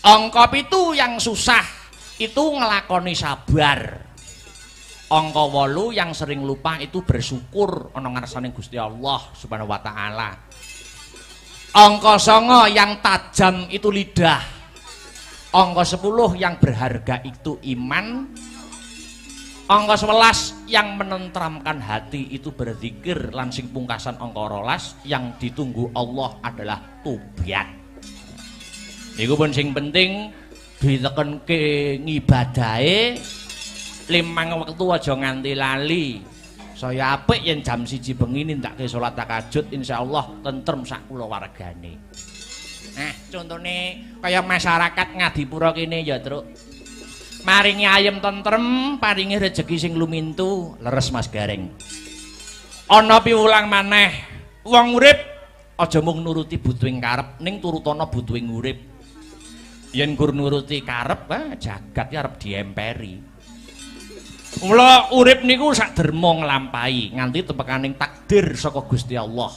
Angka 7 yang susah itu ngelakoni sabar. Angka 8 yang sering lupa itu bersyukur ana ngarsane Gusti Allah Subhanahu wa taala. Angka 9 yang tajam itu lidah. Angka 10 yang berharga itu iman. Angka 11 yang menentramkan hati itu berzikir. Lan sing pungkasan angka 12 yang ditunggu Allah adalah tobat. Niku pun sing penting ditekenke ngibadahe 5 wektu aja nganti lali. Saya apik yen jam 1 bengi nindakke salat tahajud insyaallah tentrem sak kulawargane. Nah, contone kaya masyarakat Ngadipura kene ya, Truk. Maringi ayem tentrem, paringi rejeki sing lumintu, leres Mas Gareng. Ana piwulang maneh, wong urip aja mung nuruti butuhing karep, ning turutana butuhing urip. Yen gur nuruti karep, jagat ya arep diemperi. Mula urip niku sak derma nglampahi nganti tepekaning takdir saka Gusti Allah.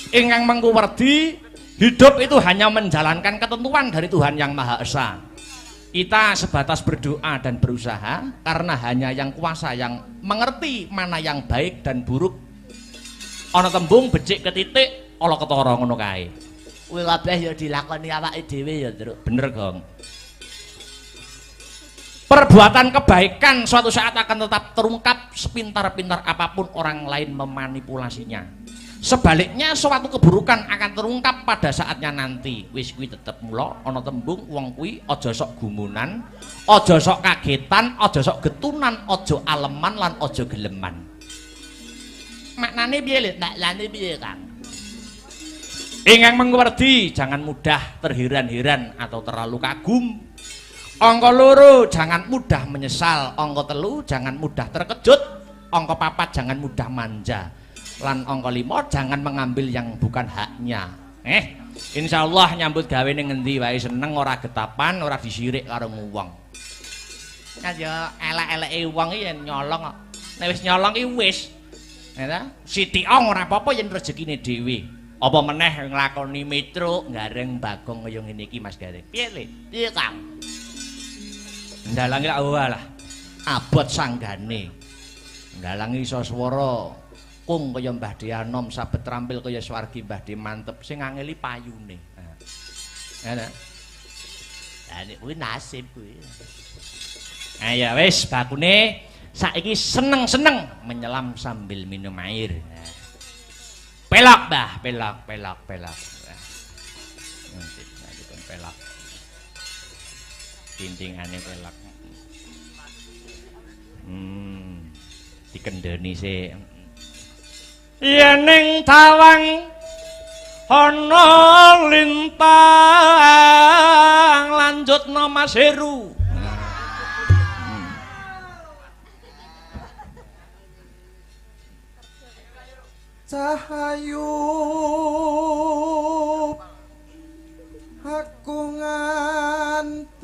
Ingkang mengku werdi, hidup itu hanya menjalankan ketentuan dari Tuhan Yang Maha Esa. Kita sebatas berdoa dan berusaha karena hanya Yang Kuasa yang mengerti mana yang baik dan buruk. Ana tembung becik ke titik, ala ketara ngono kae. Kuwi kabeh ya dilakoni awake dhewe ya, Truk. Bener, Gong. Perbuatan kebaikan suatu saat akan tetap terungkap sepintar-pintar apapun orang lain memanipulasinya. Sebaliknya suatu keburukan akan terungkap pada saatnya nanti. Wis kuwi tetep mula ana tembung wong kuwi aja sok gumunan, aja sok kagetan, aja sok getunan, aja aleman lan aja geleman. Maknane piye, Lek? Maknane piye, Kang? Ingkang mengerti, jangan mudah terheran-heran atau terlalu kagum. Angka 2, jangan mudah menyesal. Angka 3, jangan mudah terkejut. Angka 4, jangan mudah manja. Lan angka 5, jangan mengambil yang bukan haknya. Insyaallah nyambut gawe ning ngendi wae seneng, ora getapan, ora disirik karo wong. Kan ya elek-eleke wong iki yen nyolong kok. Nek wis nyolong iki wis. Ya, sithik ora apa-apa yen rezekine dhewe. Apa meneh nglakoni metro gareng Bagong kaya ngene iki Mas Gareng. Piye, Le? Piye, Kang? Ndalangi lak lah. Abot sanggane. Ndalangi iso swara kung kaya Mbah Dianom, sabet trampil kaya swargi Mbah De mantep sing ngangeli payune. Ya. Lah nek kuwi nasib kuwi. Ya wis bakune saiki seneng-seneng menyelam sambil minum air. Pelak, Mbah, pelak. Pelak. Tintingane pelak. Dikendheni sik. Yen ning tawang ana lintang lanjutna Mas Heru. Cahayu aku nganteni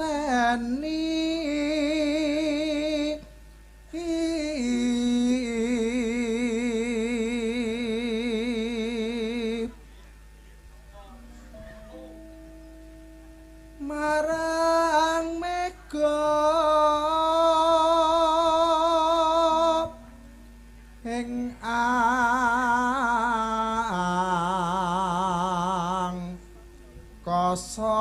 marang mega ing kosop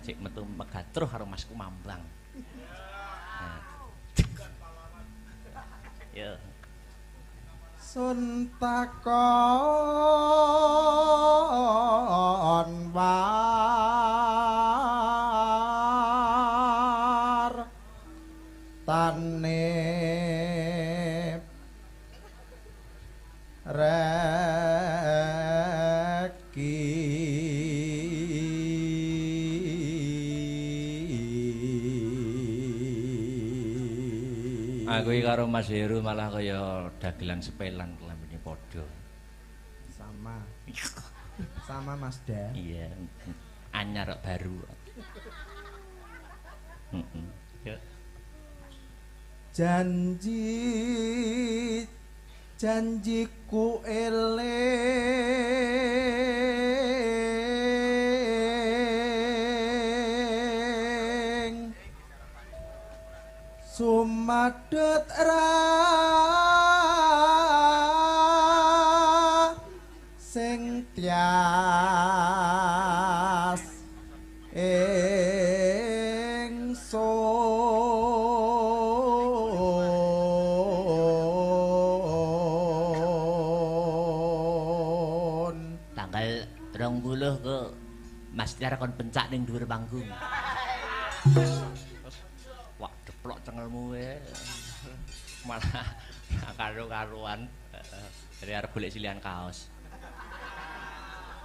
Cik metu megatruh karo Masku Mambang. Ya. Sun takon war tane reki Aku iki karo Mas Heru malah kaya dagelan sepelan kelambine padha. Sama Mas Da. Iya. Anyar kok baru. Ya. Janji janjiku eling sumadut sing tias ingsun tanggal 20 ke Mas Tiar kon pencak ning dhuwur panggung. Wah, deplok cengelmu malah karo-karuan dari arep golek silihan kaos.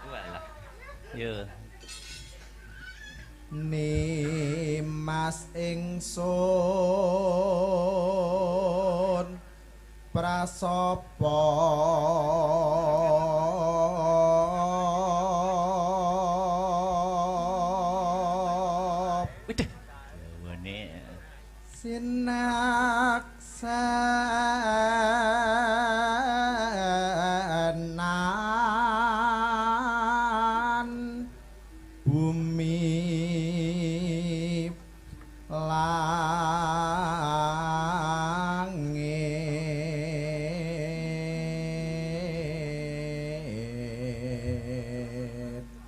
Walah. Yo. Nimas ingsun prasapa Widih. Wene sinaksanan bumi langit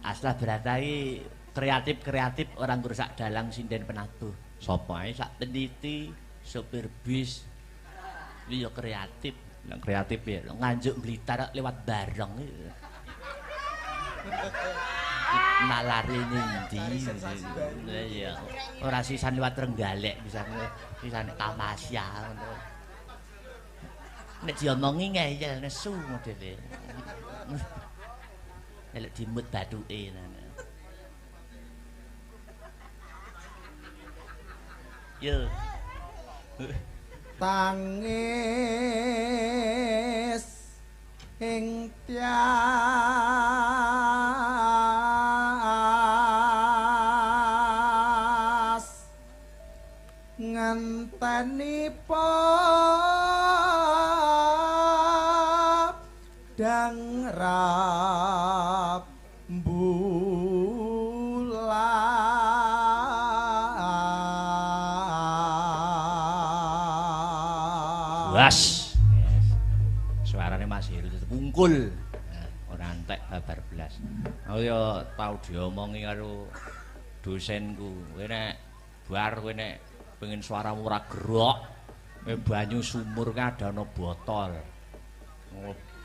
Aslah beratai kreatif orang ngrusak dalang sinden penabuh. Sapa ae sak peniti sopir bis. Iki ya kreatif. Nang kreatif ya nganjuk Blitar lewat bareng. Nalare ndi? Ya ora sisan liwat Trenggalek bisa nek Tamasya ngono. Nek diomongi ngeyel nesu modele. Nek dimut bathuke nana. Yo. tangis ing tias ngenteni dang Was. Suarane Mas Heru pungkul. Ora entek babar blas. Aku ya tau diomongi karo dosenku. Kowe nek bar kowe nek pengen suaramu ora gerok, kowe banyu sumur ka ada ana botol.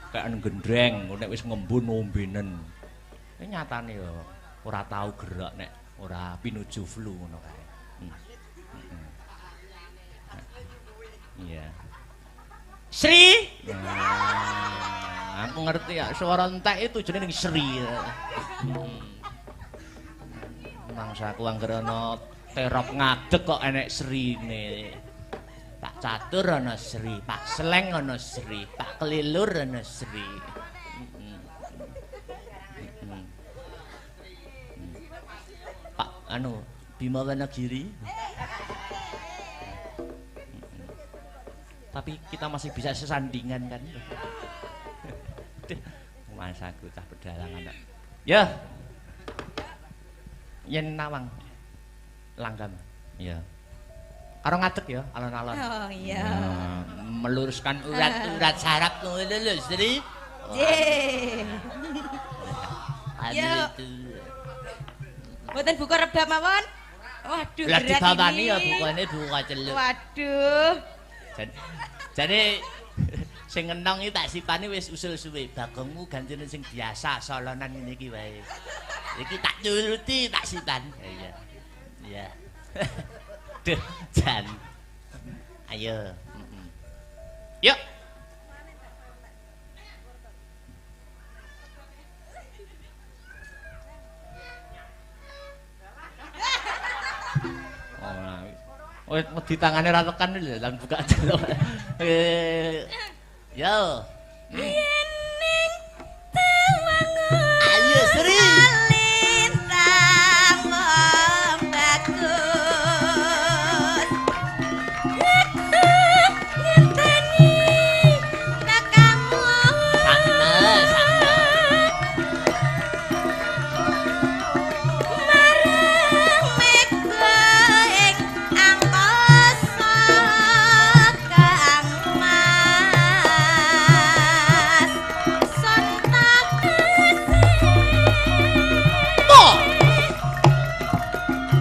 Kayak gendreng, nek wis ngembun ombenen. Nyatane ya ora tau gerak nek ora pinuju flu ngono kae. Iya. Sri. Aku ngerti ya, suara entek itu jenenge Sri. Mangsa aku anggere ana terop ngadeg kok enek Srine. Pak Catur ana Sri, Pak Sleng ana Sri, Pak Kelilur ana Sri. Pak anu Bima Wanagiri. Tapi kita masih bisa sesandingan kan. Masa aku cah pedalangan. Ya. Yen nawang langgam. Ya. Karo ngadeg ya alon-alon. Oh iya. Meluruskan urat-urat saraf ngono lho, Sri. Nggih. Ya. Mboten buka rebab mawon. Waduh, lah berat dibawani ini. ya bukane buka celuk. Waduh. Jadi sing ngenong iki tak sipani wis usul suwe. Bagongmu gantine sing biasa solonan ngene iki wae. Iki tak nuruti tak sipan. Iya. Iya. Duh, Jan. Ayo. Yuk. Oh, di tangannya ra tekan lho, lan buka celok. Yo. Yening tawangun. Ayo Sri. Lintang wong bagus. Ngenteni kakang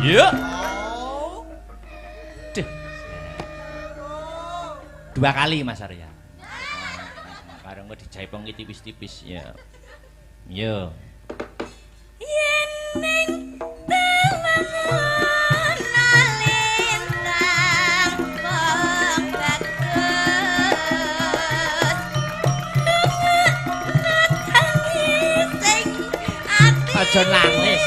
Ya. Duh. 2 kali Mas Arya. Bareng kok dijaipong iki tipis-tipis ya. Yo. Yen ning tawangan alintang wong bagus. Nangis sing ati. Aja nangis.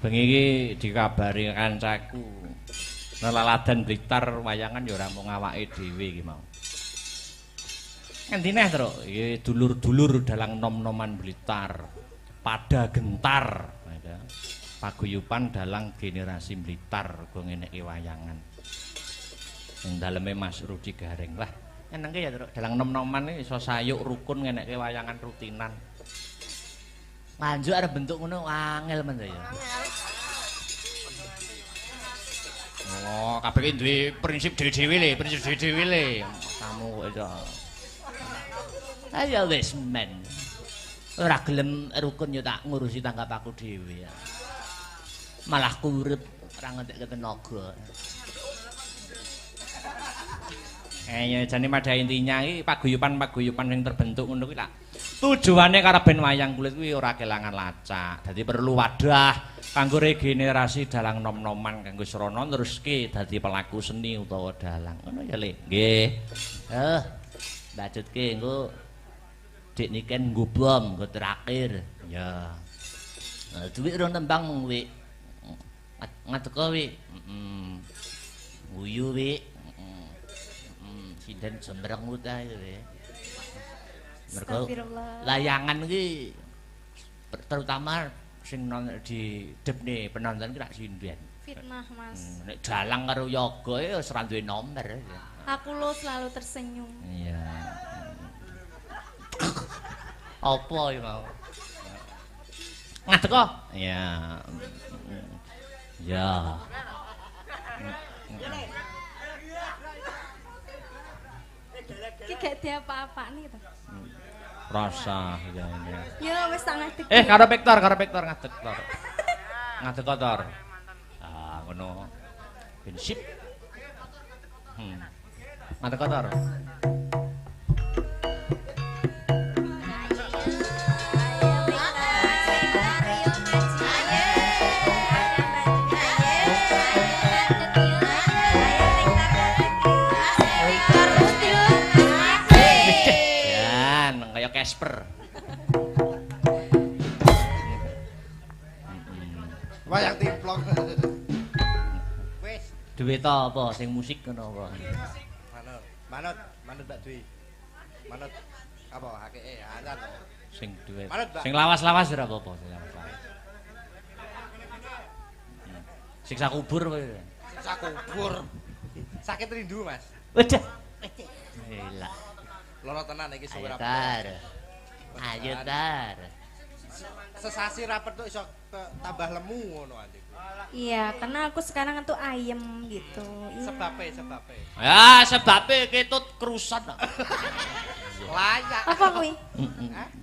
Bengi iki dikabari kancaku. Nelaladan Blitar wayangan ya ora mung awake dhewe iki mau. Endi neh, Truk? Iki dulur-dulur dalang nom-noman Blitar. Pada gentar. Paguyuban dalang generasi Blitar go ngeneki wayangan. Ning daleme Mas Rudi Garing. Lah, enengke ya, Truk. Dalang nom-noman iki iso sayuk rukun ngeneki wayangan rutinan. Manjuk arep bentuk ngono angel men ya. Oh, kabeh iki duwe prinsip dhewe-dhewe le, prinsip dhewe-dhewe le. Kamu kok iso. Ayo wis men. Ora gelem rukun ya tak ngurusi tanggap aku dhewe ya. Malah kurep ora ngentek tenaga. Ya jane pada intinya iki paguyuban-paguyuban sing terbentuk ngono kuwi lak tujuane karepen wayang kulit kuwi ora kelangan lacak. Dadi perlu wadah kanggo regenerasi dalang nom-noman kanggo srana neruske dadi pelaku seni utawa dalang. Ngono ya, Le. Nggih. Bacutke engko Dik Niken nggo bom nggo terakhir. Ya. Duit rong tembang mung wi. Ngateko wi. Guyu wi. Sinden jembreng ta wi. Mergo layangan iki terutama sing di depne penonton ki rak sinden. Fitnah, Mas. Nek dalang karo yoga ya wis ora duwe nomor. Aku lo selalu tersenyum. Iya. Apa ya mau? Ngadeg kok? Iya. Ya. Ki gak diapa-apani to. Rasa ya. Ya wis tak ngadeg. Karo Victor ngadeg Tor. Ngadeg kok Tor. Ah, ngono. Ben sip. Ngadeg kok Tor. Kaya Casper. Wayang timplong. Wis. Duwe ta apa sing musik ngono apa? Manut Mbak Dwi. Manut apa hakeke azan. Sing duwe. Manut, Mbak. Sing lawas-lawas ora apa-apa, sing lawas-lawas. Siksa kubur kowe. Siksa kubur. Sakit rindu, Mas. Waduh. Gila. Loro tenan iki suwe Ayo rapet. tar. Ayo tar. Sesasi rapet tuh iso tambah lemu ngono anjing. Iya, karena aku sekarang tuh ayem gitu. Iya. Sebabe. Ya sebabe ketut kerusan. Layak. Apa kuwi?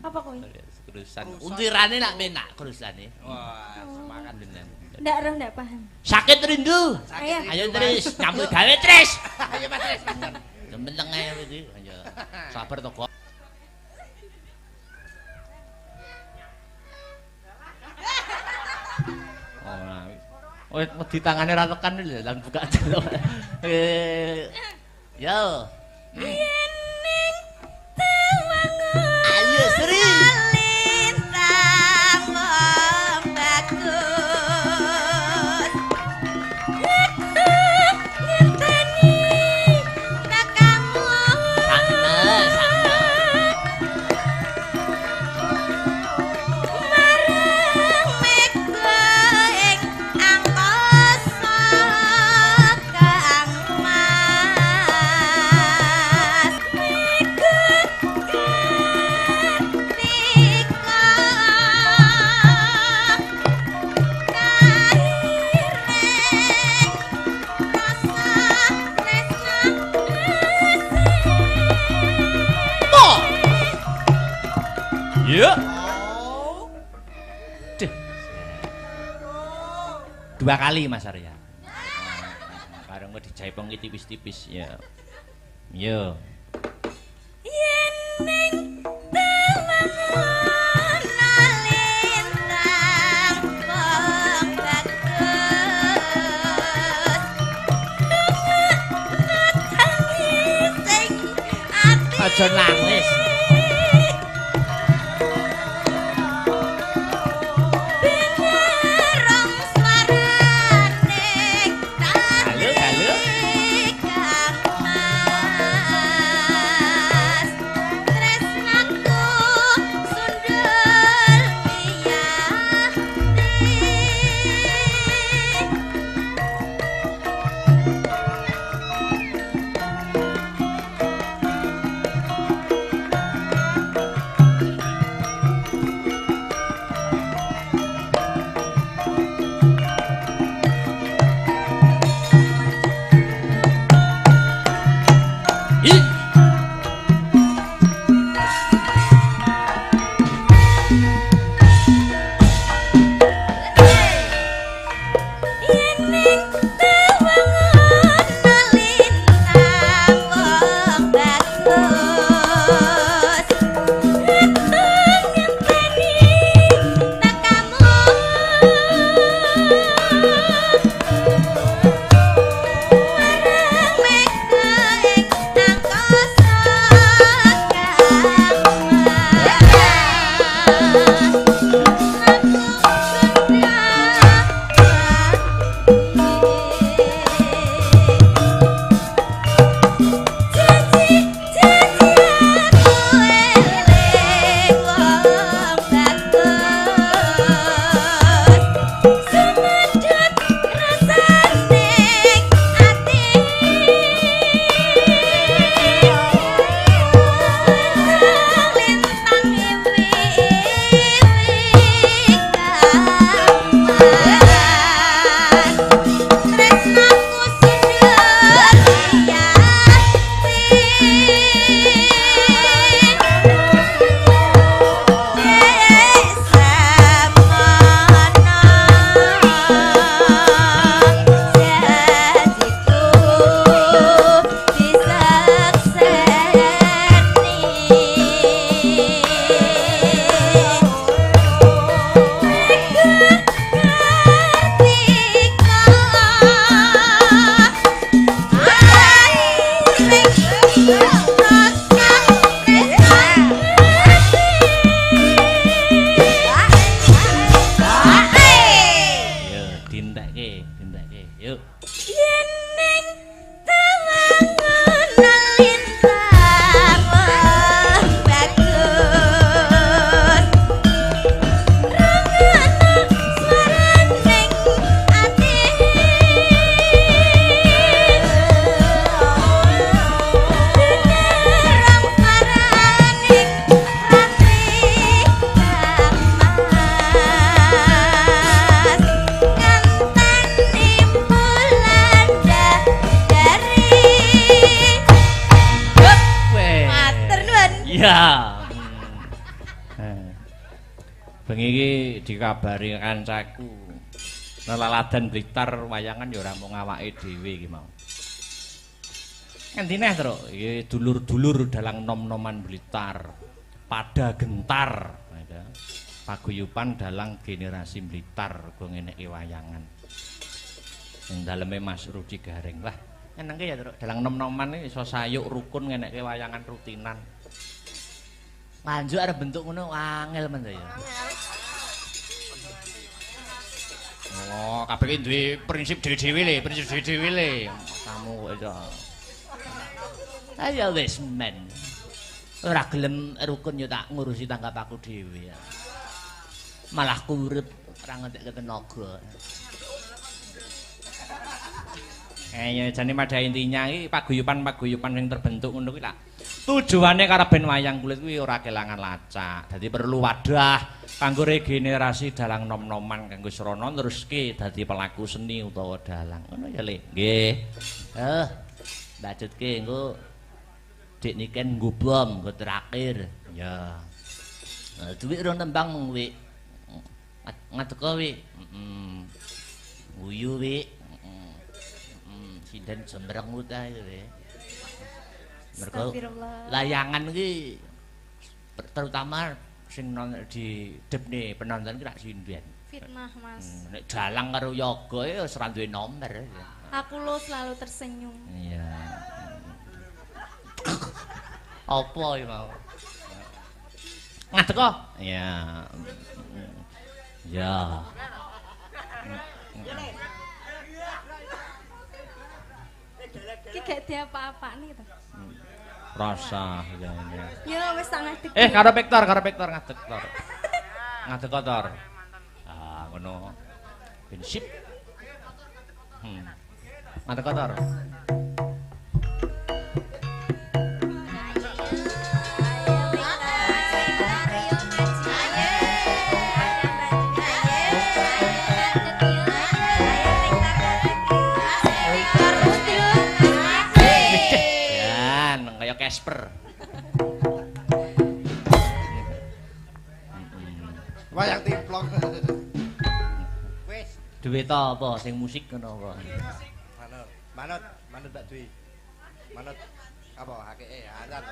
Apa kuwi? Kerusan. Untirane nak penak kerusane. Wah, semangat bener. Ndak paham. Sakit rindu. Ayo. Ayo Tris, nyambut gawe Tris. Ayo Mas Tris. Meneng ae iki. Ayo. Sabar to, kok. Oh, wedi tangane ra tekan lho, lan buka delok. Yo. Yening tawangun. Ayo Sri. Lintang wong bagus. Ngenteni kakangmu. Sakno. Marang mega ing angkasa Kang Mas. Mega Ya. Duh. Dua kali Mas Arya. Bareng kok dijaipong tipis-tipis ya. Yo. Yening tawangun lintang wong bagus. Nangis sing ati. Aja nangis. Benerong swarane Halo, halo. Kang Mas. Tresnaku sundul miyati. Yuk. Yen ning tawangan lintang bagus rangana swaraning ati dengarang paraning ratri kamas nganteni bulan dari Weh. matur nuwun. Iya. Bengi iki dikabari kancaku. Nelaladan Blitar wayangan ya ora mung awake dhewe iki mau. Ngendine, Tru? Iki dulur-dulur dalang nom-noman Blitar. Pada gentar. Paguyuban dalang generasi Blitar go ngeneki wayangan. Ning daleme Mas Rudi Garing. Lah, enengke ya, Tru. Dalang nom-noman iki iso sayuk rukun ngeneki wayangan rutinan. Nganjuk arep bentuk ngono angel men ya. Oh, kabeh duwe prinsip dhewe-dhewe le, prinsip dhewe-dhewe le. Kamu kok iso. Ayo wis men. Ora gelem rukun yo tak ngurusi tanggap aku dhewe ya. Malah kurep ora ngentek tenaga. Ya jane pada intinya iki paguyuban-paguyuban sing terbentuk ngono kuwi lah. Tujuane karaben wayang kulit kuwi ora kelangan lacak. Dadi perlu wadah kanggo regenerasi dalang nom-noman kanggo srana neruske dadi pelaku seni utawa dalang. Ngono ya, Le. Nggih. Lanjutke engko Dik Niken nggo bom nggo terakhir. Ya. Duwit rong tembang mung wi. Ngateko wi. Guyu wi. Sinden sembreng utahe wi. Mergo layangan iki terutama sing di depne penonton ki rak sinden. Fitnah, Mas. Nek dalang karo yoga ya wis ora duwe nomor. Aku lo selalu tersenyum. Iya. Apa iki mau? Ngadeg kok? Iya. Ya. Ki gak diapa-apani to. Rasa ya ini. Ya wis tak ngadeg. Karo Victor ngadeg, Tor. Ngadeg kok, Tor. Ah, ngono. Prinsip. Ngadeg kok, Tor. Kaya Casper. Wayang timplong. Wis. Duwe ta apa sing musik ngono apa? Manut Mbak Dwi. Manut apa hakike azan.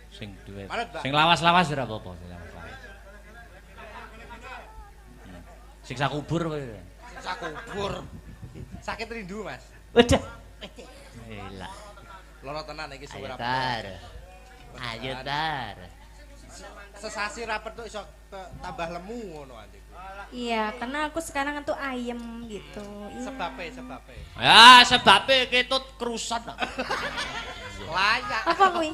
Sing duwe. Manut, Mbak. Sing lawas-lawas ora apa-apa, sing lawas-lawas. Siksa kubur kowe. Siksa kubur. Sakit rindu, Mas. Waduh. Gila. Loro tenan iki suwe Ayo rapet. Tar. Ayo Tar. Sesasi rapet tuh iso tambah lemu ngono anjing. Iya, karena aku sekarang tuh ayem gitu. Iya. Sebabe. Ya sebabe ketut kerusan. Layak. Apa kuwi?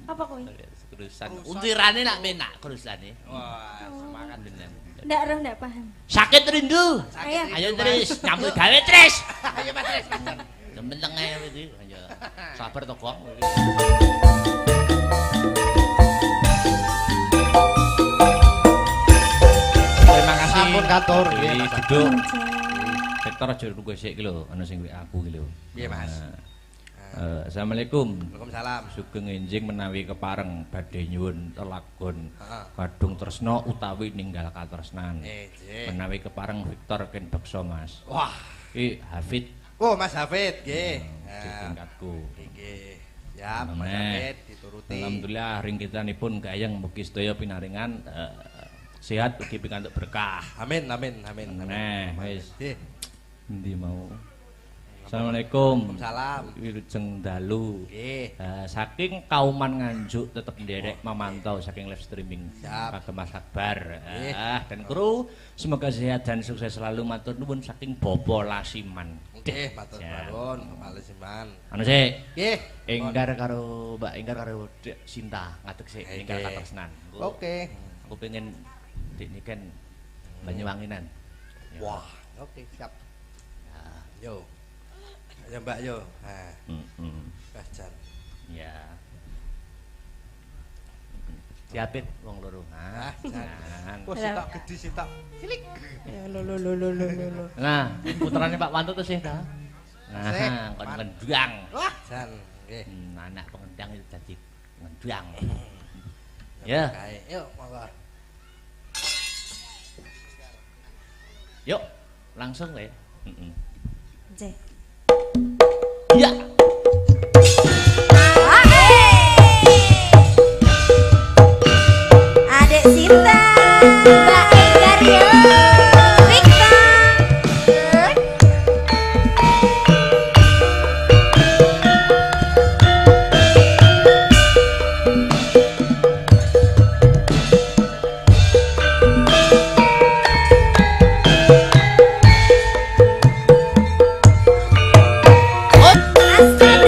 Apa kuwi? Kerusan. Untirane nak menak kerusane. Wah, semangat bener. Ndak roh ndak paham. Sakit rindu. Ayo. Ayo Tris, nyambut gawe Tris. Ayo Mas Tris. Menteng ae iki. Ayo. Sabar to, Gong. Terima kasih. Sampun katur nggih, nggih, Mas. duduk. Sektor aja nunggu sik iki lho, ana sing WA aku iki lho. Piye, Mas? Assalamualaikum. Waalaikumsalam. Sugeng enjing menawi kepareng badhe nyuwun telagon Heeh. kadung tresna utawi ninggal katresnan. Nggih. Menawi kepareng Victor ken beksa, Mas. Wah. Iki Hafid Oh, Mas Hafid nggih. di tingkatku. Nggih. Ya, Mas Amin. Hafid dituruti. Alhamdulillah ring kitanipun gayeng mugi sedaya pinaringan sehat ugi pikantuk berkah. Amin. Nah, wis. Nggih. Endi mau? Assalamualaikum. Waalaikumsalam. Wilujeng dalu. Nggih. Saking kauman Nganjuk tetep nderek memantau saking live streaming Siap. Kagem Mas Akbar. Nggih. Dan kru semoga sehat dan sukses selalu matur nuwun saking Bopo Lasiman. Nggih, matur nuwun, Palesiman. Anu sik, Nggih. Enggar karo Mbak Enggar karo Dek Sinta ngadeg sik Nggih. enggar katresnan. Oke. Aku pengen Dik niken Banyuwanginan. Ya. Wah, oke, siap. Yo. Ya Mbak yo. Nah, Bajan. Ya. Diapit wong loro. Ah, jan. Nah, Wah, sitok gede sitok. Cilik. Ya lo. nah, putrane Pak Wanto tuh sih ta. Sik. Nah, kon ngendang. Wah, jan. Nggih. Anak pengendang itu dadi ngendang. Ya, Kae, yuk monggo. yuk langsung wae. J. Iya. Adek Sinta, Mbak Enggar yo, Victor. Asik.